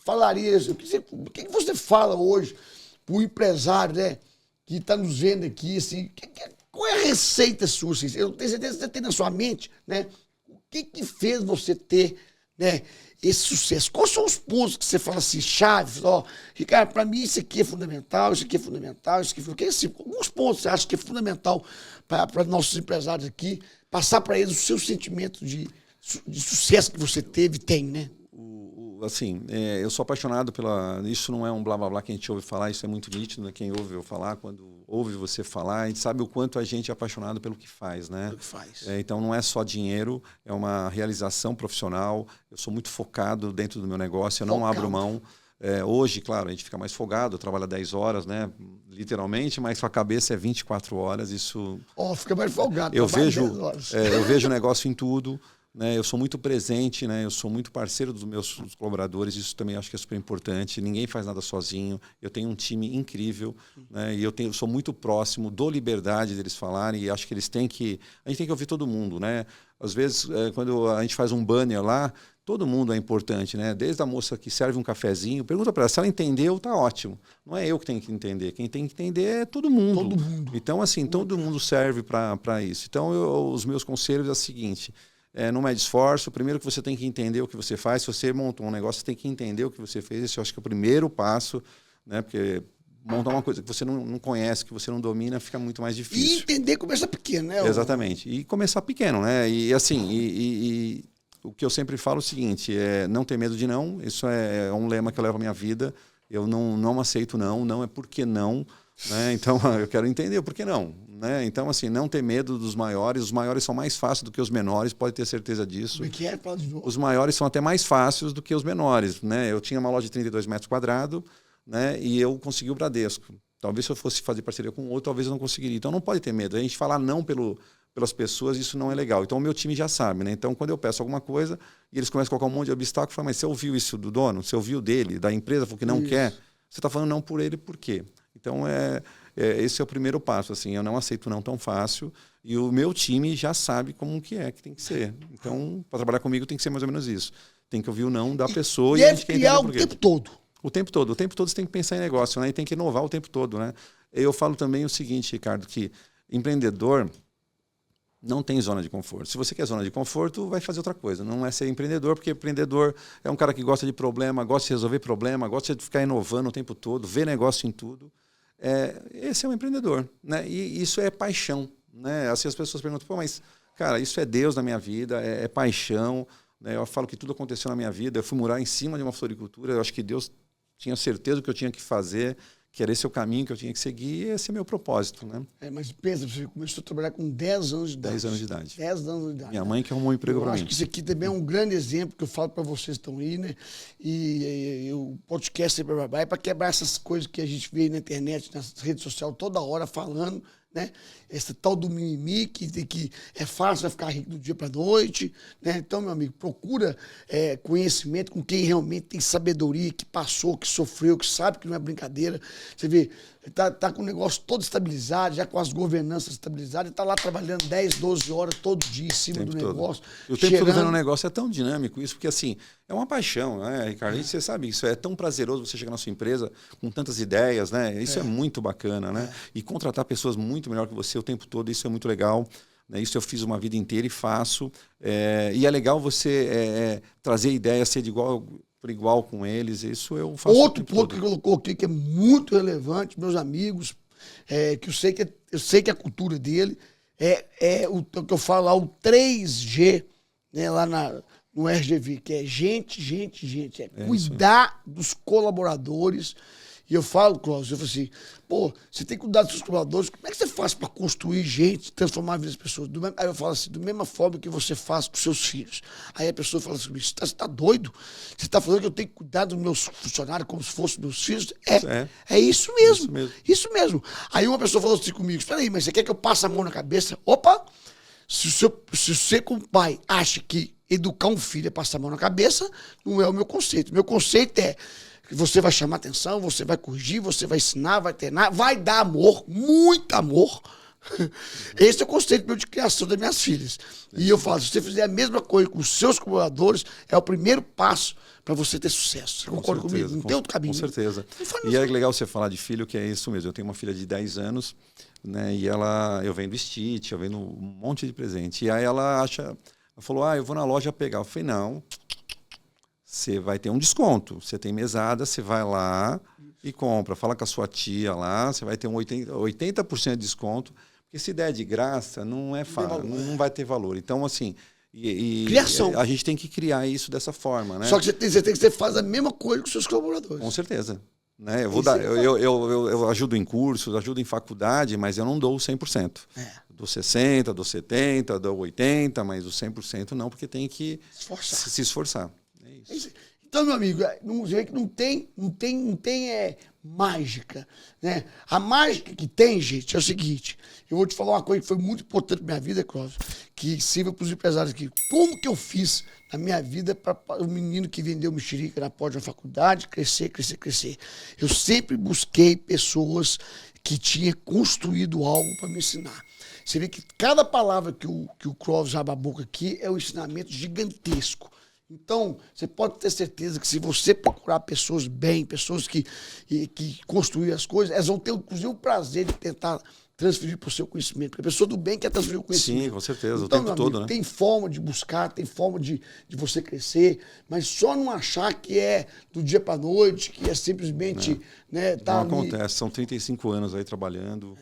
falaria, o que você fala hoje para o empresário, né, que está nos vendo aqui, assim, qual é a receita sua? Assim? Eu tenho certeza que você tem na sua mente, né? O que fez você ter, né, esse sucesso? Quais são os pontos que você fala assim, chaves? Ó, Ricardo, para mim isso aqui é fundamental, isso aqui é fundamental, isso aqui é fundamental. Assim, alguns pontos você acha que é fundamental para nossos empresários aqui, passar para eles o seu sentimento de sucesso que você teve, tem, né? Assim, eu sou apaixonado pela... Isso não é um blá blá blá que a gente ouve falar, isso é muito nítido, né? Quem ouve eu falar, quando ouve você falar, a gente sabe o quanto a gente é apaixonado pelo que faz, né? Pelo que faz. Então não é só dinheiro, é uma realização profissional. Eu sou muito focado dentro do meu negócio, eu não abro mão. Hoje, claro, a gente fica mais folgado, trabalha 10 horas, né? Literalmente, mas sua cabeça é 24 horas, isso... Fica mais folgado. Eu vejo o negócio em tudo. Né, eu sou muito presente, né, eu sou muito parceiro dos meus colaboradores, isso também acho que é super importante. Ninguém faz nada sozinho, eu tenho um time incrível, né, e eu sou muito próximo, dou liberdade deles falarem, e acho que eles têm que... A gente tem que ouvir todo mundo, né? Às vezes, quando a gente faz um banner lá, todo mundo é importante, né? Desde a moça que serve um cafezinho, pergunta para ela, se ela entendeu, tá ótimo. Não é eu que tenho que entender, quem tem que entender é todo mundo. Todo mundo. Então, assim, todo mundo serve para isso. Então, os meus conselhos é o seguinte... não mede esforço. Primeiro que você tem que entender o que você faz. Se você montou um negócio, você tem que entender o que você fez. Esse eu acho que é o primeiro passo, né? Porque montar uma coisa que você não conhece, que você não domina, fica muito mais difícil. E entender começa pequeno, né? Exatamente. E começar pequeno, né? E assim, o que eu sempre falo é o seguinte, não ter medo de não. Isso é um lema que eu levo a minha vida. Eu não aceito não é porque não. Né? Então, eu quero entender por que não. Né? Então, assim, não ter medo dos maiores. Os maiores são mais fáceis do que os menores, pode ter certeza disso. Como é que é? Os maiores são até mais fáceis do que os menores. Né? Eu tinha uma loja de 32 metros quadrados, né? E eu consegui o Bradesco. Talvez se eu fosse fazer parceria com outro, talvez eu não conseguiria. Então, não pode ter medo. A gente falar não pelas pessoas, isso não é legal. Então, o meu time já sabe. Né? Então, quando eu peço alguma coisa e eles começam a colocar um monte de obstáculo, eu falo, mas você ouviu isso do dono? Você ouviu dele, da empresa, falou que não quer? Você está falando não por ele, por quê? Então, esse é o primeiro passo. Assim, eu não aceito não tão fácil e o meu time já sabe como que tem que ser. Então, para trabalhar comigo tem que ser mais ou menos isso. Tem que ouvir o não da pessoa e a gente quer entender por quê. O tempo todo. O tempo todo. O tempo todo você tem que pensar em negócio, né? E tem que inovar o tempo todo, né? Eu falo também o seguinte, Ricardo, que empreendedor não tem zona de conforto. Se você quer zona de conforto, vai fazer outra coisa. Não é ser empreendedor, porque empreendedor é um cara que gosta de problema, gosta de resolver problema, gosta de ficar inovando o tempo todo, ver negócio em tudo. Esse é um empreendedor, né? E isso é paixão, né? Assim as pessoas perguntam, pô, mas cara, isso é Deus na minha vida, é paixão, né? Eu falo que tudo aconteceu na minha vida. Eu fui morar em cima de uma floricultura, eu acho que Deus tinha certeza do que eu tinha que fazer, que era esse o caminho que eu tinha que seguir, e esse é meu propósito, né? Mas pensa, você começou a trabalhar com 10 anos de idade. 10 anos de idade. 10 anos de idade. Minha mãe que arrumou um emprego para mim. Eu acho que isso aqui também é um grande exemplo que eu falo para vocês que estão aí, né? E o podcast é para quebrar essas coisas que a gente vê aí na internet, nas redes sociais, toda hora falando, né? Esse tal do mimimi, que é fácil, vai ficar rico do dia para a noite, né? Então, meu amigo, procura conhecimento com quem realmente tem sabedoria, que passou, que sofreu, que sabe que não é brincadeira. Você vê, tá com o negócio todo estabilizado, já com as governanças estabilizadas, e tá lá trabalhando 10, 12 horas todo dia em cima do negócio. E o tempo todo vendo o negócio é tão dinâmico, isso, porque assim, é uma paixão, né, Ricardo? Você sabe, isso é tão prazeroso você chegar na sua empresa com tantas ideias, né? Isso é muito bacana, né? E contratar pessoas muito melhor que você o tempo todo, isso é muito legal. Né? Isso eu fiz uma vida inteira e faço. E é legal você trazer ideias, ser de igual por igual com eles. Isso eu faço. Outro ponto que colocou aqui que é muito relevante, meus amigos, que eu sei que a cultura dele é o que eu falo lá, o 3G, né, lá no RGV, que é gente. Cuidar dos colaboradores. E eu falo, Cláudio, eu falo assim, pô, você tem que cuidar dos seus colaboradores, como é que você faz para construir gente, transformar a vida das pessoas? Aí eu falo assim, da mesma forma que você faz com seus filhos. Aí a pessoa fala assim, você tá doido? Você está falando que eu tenho que cuidar dos meus funcionários como se fossem meus filhos? É isso mesmo. Isso mesmo. Aí uma pessoa falou assim comigo, espera aí, mas você quer que eu passe a mão na cabeça? Opa! Se você como pai acha que educar um filho é passar a mão na cabeça, não é o meu conceito. Meu conceito é que você vai chamar atenção, você vai corrigir, você vai ensinar, vai treinar, vai dar amor, muito amor, Esse é o conceito meu de criação das minhas filhas. E eu falo, se você fizer a mesma coisa com os seus colaboradores, é o primeiro passo para você ter sucesso. Você concorda comigo? Não tem outro caminho. Com certeza. E é legal você falar de filho, que é isso mesmo. Eu tenho uma filha de 10 anos, né? E eu vendo Stitch, eu vendo um monte de presente. E aí ela falou, eu vou na loja pegar. Eu falei, não, você vai ter um desconto. Você tem mesada, você vai lá e compra. Fala com a sua tia lá, você vai ter um 80% de desconto. Porque se der de graça, não é fácil, não vai ter valor. Então, assim, criação. A gente tem que criar isso dessa forma, né? Só que você faz a mesma coisa com os seus colaboradores. Com certeza. Né? Eu ajudo em cursos, ajudo em faculdade, mas eu não dou o 100%. Dou 60%, dou 70%, dou 80%, mas o 100% não, porque tem que se esforçar. É isso. Então, meu amigo, você vê que não tem mágica, né? A mágica que tem, gente, é o seguinte. Eu vou te falar uma coisa que foi muito importante na minha vida, Clóvis, que sirva para os empresários aqui. Como que eu fiz na minha vida para o menino que vendeu mexerica na porta da faculdade crescer? Eu sempre busquei pessoas que tinham construído algo para me ensinar. Você vê que cada palavra que o Clóvis abre a boca aqui é um ensinamento gigantesco. Então, você pode ter certeza que se você procurar pessoas bem, pessoas que construíram as coisas, elas vão ter, inclusive, o prazer de tentar transferir para o seu conhecimento. Porque a pessoa do bem quer transferir o conhecimento. Sim, com certeza, então, o tempo todo, né? Tem forma de buscar, tem forma de você crescer, mas só não achar que é do dia para a noite, que é simplesmente... Não acontece, são 35 anos aí trabalhando...